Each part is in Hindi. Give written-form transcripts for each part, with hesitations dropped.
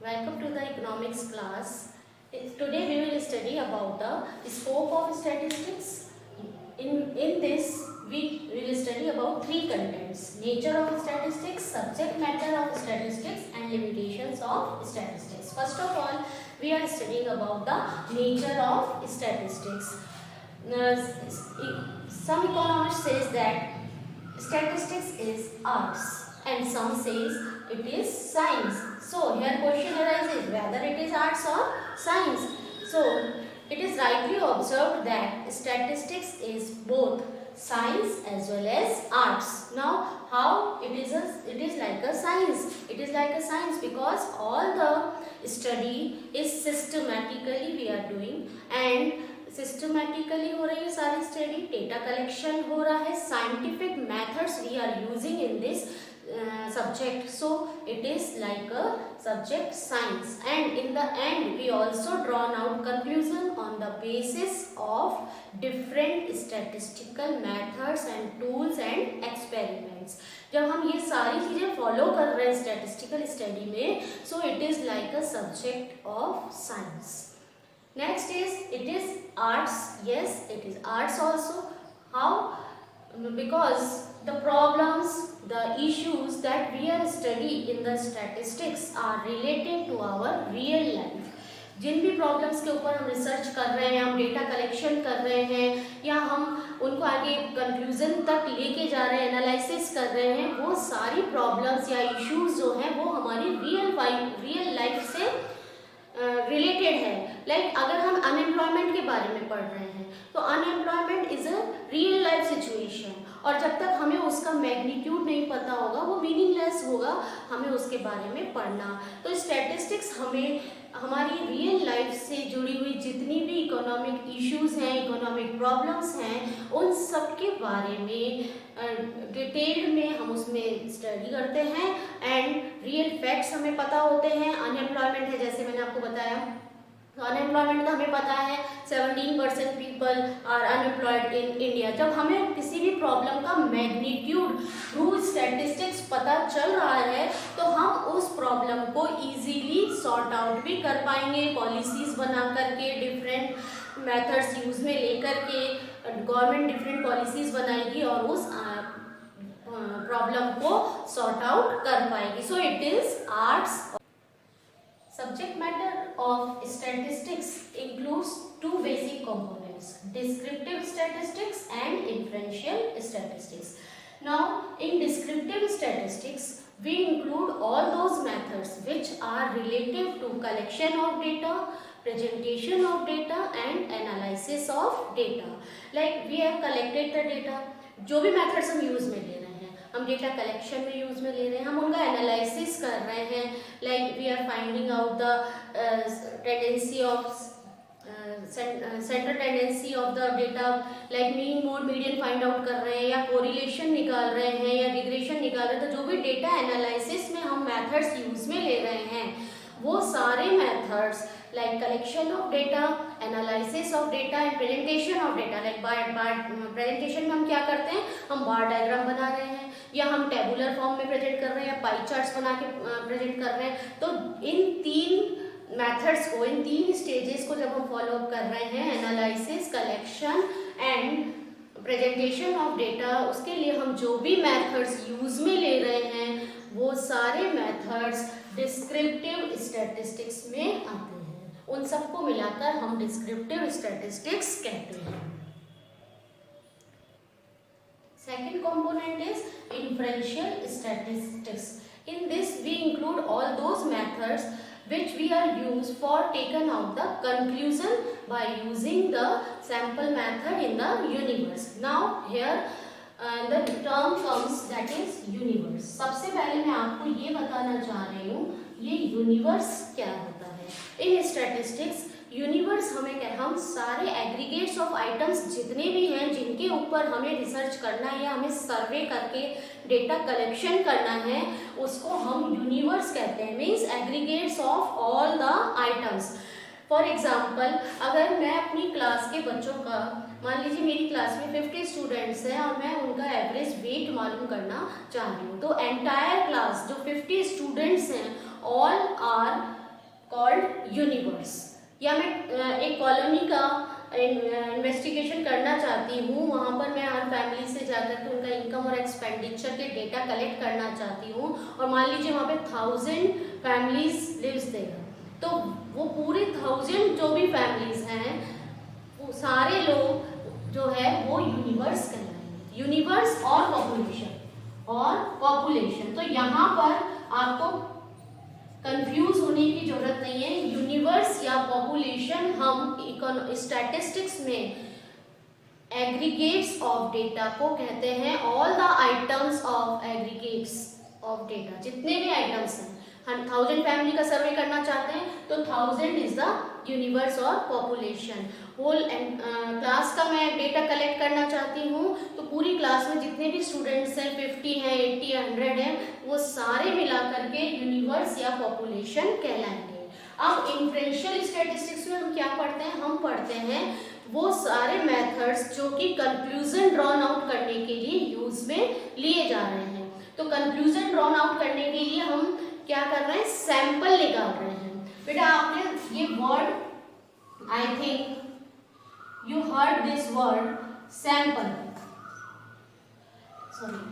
Welcome to the economics class. Today we will study about the scope of statistics. In this we will study about three contents: nature of statistics, subject matter of statistics, and limitations of statistics. First of all, we are studying about the nature of statistics. Some economists says that statistics is arts and some says it is science. So here question arises whether it is arts or science. So it is rightly observed that statistics is both science as well as arts. Now how it is like a science? It is like a science because all the study is systematically we are doing, and systematically हो रही है सारी स्टडी, डेटा कलेक्शन हो रहा है, scientific methods we are using in this subject, so it is like a subject science, and in the end we also drawn out conclusion on the basis of different statistical methods and tools and experiments. जब हम ये सारी चीजें फॉलो कर रहे हैं स्टैटिस्टिकल स्टडी में, so it is like a subject of science. Next is it is arts. Yes, it is arts also. How? Because the problems, the issues that we are studying in the statistics are related to our real life. जिन भी प्रॉब्लम्स के ऊपर हम रिसर्च कर रहे हैं, हम डेटा कलेक्शन कर रहे हैं या हम उनको आगे कंक्लूजन तक लेके जा रहे हैं, एनालिसिस कर रहे हैं, वो सारी प्रॉब्लम्स या इश्यूज जो हैं वो हमारी रियल लाइफ से रिलेटेड है. लाइक अगर हम अनएम्प्लॉयमेंट के बारे में पढ़ रहे हैं तो unemployment is a real life situation, और जब तक हमें उसका मैग्नीट्यूड नहीं पता होगा वो मीनिंगलेस होगा हमें उसके बारे में पढ़ना. तो स्टैटिस्टिक्स हमें हमारी रियल लाइफ से जुड़ी हुई जितनी भी इकोनॉमिक इश्यूज हैं, इकोनॉमिक प्रॉब्लम्स हैं, उन सब के बारे में डिटेल में हम उसमें स्टडी करते हैं एंड रियल फैक्ट्स हमें पता होते हैं. अनएम्प्लॉयमेंट है जैसे मैंने आपको बताया, तो अनएम्प्लॉयमेंट का हमें पता है 17% people are unemployed in India. जब हमें किसी भी प्रॉब्लम का मैग्नीट्यूड थ्रू स्टैटिस्टिक्स पता चल रहा है तो हम उस प्रॉब्लम को इजीली सॉर्ट आउट भी कर पाएंगे, पॉलिसीज बना करके, डिफरेंट मेथड्स यूज में लेकर के गवर्नमेंट डिफरेंट पॉलिसीज बनाएगी और उस प्रॉब्लम को सॉर्ट आउट कर पाएगी. So it is arts. Subject matter of statistics includes two basic components: descriptive statistics and inferential statistics. Now, in descriptive statistics, we include all those methods which are relative to collection of data, presentation of data, and analysis of data. Like we have collected the data, जो भी methods हम use में ले रहे हैं, हम डेटा कलेक्शन में यूज में ले रहे हैं, हम उनका एनालिसिस कर रहे हैं. Like we are finding out the tendency of central tendency of the data, like mean mode median find out कर रहे हैं या कोरिलेशन निकाल रहे हैं या रिग्रेशन निकाल रहे हैं. तो जो भी डेटा एनालिसिस में हम मेथड्स यूज में ले रहे हैं वो सारे methods like collection of data, analysis of data and presentation of data. Like presentation में हम क्या करते हैं, हम बार डायग्राम बना रहे हैं या हम टेबुलर फॉर्म में प्रेजेंट कर रहे हैं या पाई चार्ट्स बना के प्रेजेंट कर रहे हैं. तो इन तीन मेथड्स को, इन तीन स्टेजेस को जब हम फॉलो अप कर रहे हैं, analysis, collection and presentation of data, उसके लिए हम जो भी मेथड्स यूज में ले रहे हैं वो सारे मेथड्स डिस्क्रिप्टिव स्टैटिस्टिक्स में आते हैं. उन सबको मिलाकर हम डिस्क्रिप्टिव स्टैटिस्टिक्स कहते हैं. Second component is inferential statistics. In this we include all those methods which we are used for taken out the conclusion by using the sample method in the universe. Now here the term comes that is universe. सबसे पहले मैं आपको ये बताना चाह रही हूँ ये यूनिवर्स क्या होता है. इन स्टैटिस्टिक्स यूनिवर्स हमें क्या, हम सारे एग्रीगेट्स ऑफ आइटम्स जितने भी हैं जिनके ऊपर हमें रिसर्च करना है या हमें सर्वे करके डेटा कलेक्शन करना है उसको हम यूनिवर्स कहते हैं. Means aggregates of all the items. For example अगर मैं अपनी क्लास के बच्चों का, मान लीजिए मेरी क्लास में 50 स्टूडेंट्स हैं और मैं उनका एवरेज वेट मालूम करना चाह रही हूँ, तो एंटायर क्लास जो 50 स्टूडेंट्स हैं ऑल आर कॉल्ड यूनिवर्स। या मैं एक कॉलोनी का इन्वेस्टिगेशन करना चाहती हूँ, वहाँ पर मैं हर फैमिली से जाकर के उनका इनकम और एक्सपेंडिचर के डेटा कलेक्ट करना चाहती हूँ, और मान लीजिए वहाँ पे 1000 फैमिलीज लिव्स देगा, तो वो पूरे 1000 जो भी फैमिलीज हैं वो सारे लोग जो है वो यूनिवर्स कहलाएंगे। यूनिवर्स और पॉपुलेशन, तो यहाँ पर आपको कंफ्यूज होने की जरूरत नहीं है। यूनिवर्स या पॉपुलेशन हम स्टैटिस्टिक्स में एग्रीगेट्स ऑफ डेटा को कहते हैं। All the items of aggregates of data, जितने भी आइटम्स हैं, हम 1000 फैमिली का सर्वे करना चाहते हैं तो 1000 इज द यूनिवर्स और पॉपुलेशन। होल क्लास का मैं डेटा कलेक्ट करना चाहती हूँ तो पूरी क्लास में जितने भी स्टूडेंट्स हैं, 50 हैं, 80, 100 हैं, वो सारे मिला करके यूनिवर्स या पॉपुलेशन कहलाएंगे। अब इन्फ्रेंशियल स्टैटिस्टिक्स में हम क्या पढ़ते हैं? हम पढ़ते हैं वो सारे मेथड्स जो कि कंक्लूजन ड्रॉन आउट करने के लिए यूज में लिए जा रहे हैं। तो कंक्लूजन ड्रॉन आउट करने के लिए हम क्या कर रहे हैं? सैंपल निकाल रहे हैं। बेटा आपने ये word, I think you heard this word sample, sorry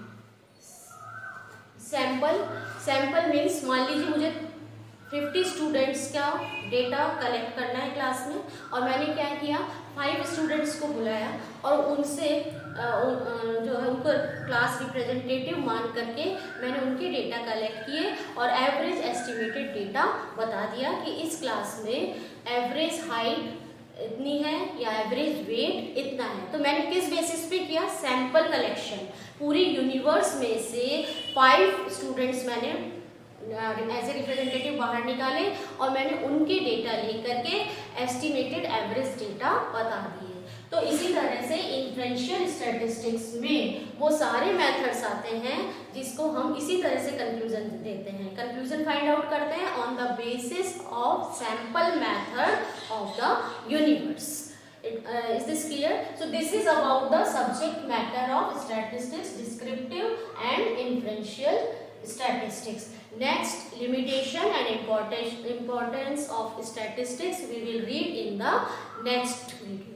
sample means मान लीजिए मुझे 50 स्टूडेंट्स का डेटा कलेक्ट करना है क्लास में, और मैंने क्या किया, 5 स्टूडेंट्स को बुलाया और उनसे जो है उनको क्लास रिप्रेजेंटेटिव मान करके मैंने उनके डेटा कलेक्ट किए और एवरेज एस्टिमेटेड डेटा बता दिया कि इस क्लास में एवरेज हाइट इतनी है या एवरेज वेट इतना है। तो मैंने किस बेसिस पे किया? Sample collection. पूरी यूनिवर्स में से 5 स्टूडेंट्स मैंने एज ए रिप्रेजेंटेटिव बाहर निकाले और मैंने उनके डेटा लेकर के एस्टिमेटेड एवरेज डेटा बता दिए। तो इसी तरह से इन्फ्रेंशियल स्टैटिस्टिक्स में वो सारे मेथड्स आते हैं जिसको हम इसी तरह से कंक्लूजन देते हैं। कंक्लूजन फाइंड आउट करते हैं on the basis of sample method of the universe. Is this clear? So this is about the subject matter of statistics, descriptive and inferential statistics. Next, limitation and importance of statistics we will read in the next video.